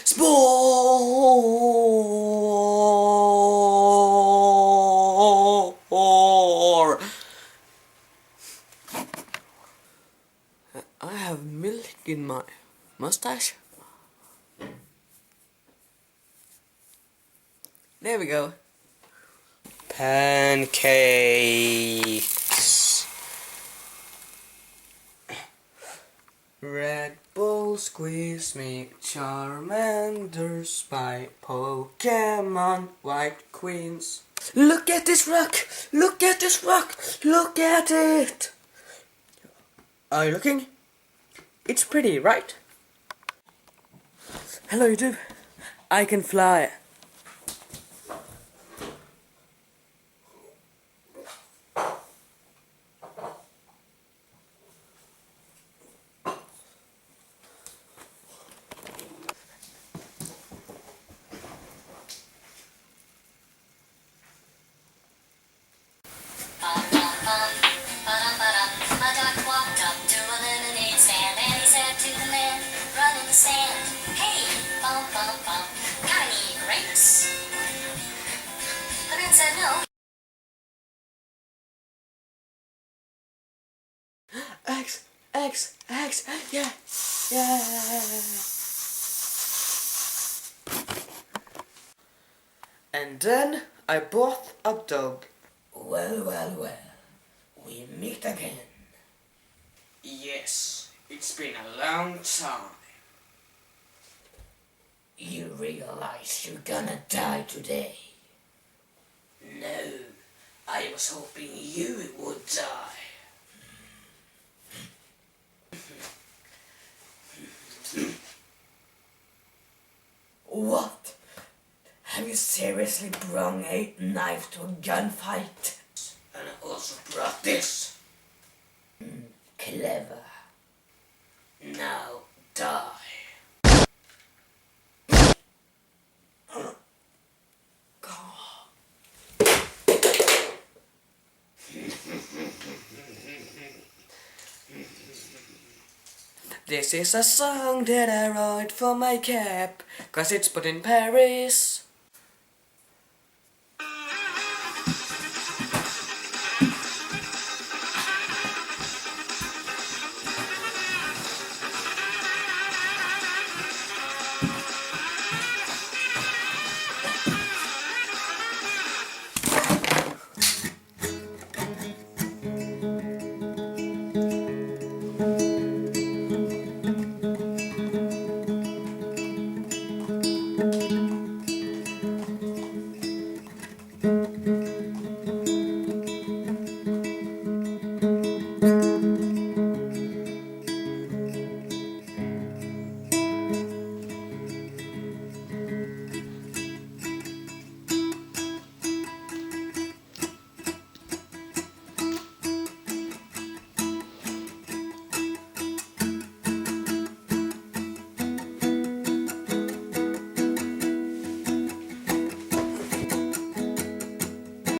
Spore. I have milk in my mustache. There we go. Pancakes. Red Bull squeeze me, Charmander spy, Pokemon White Queens. Look at this rock! Look at this rock! Look at it! Are you looking? It's pretty, right? Hello YouTube. I can fly. X, yeah. And then I bought a dog. Well, we meet again. Yes, it's been a long time. You realize you're gonna die today? No, I was hoping you would die. What? Have you seriously brought a knife to a gunfight? And I also brought this. Clever. Now die. This is a song that I wrote for my cap, 'cause it's put in Paris.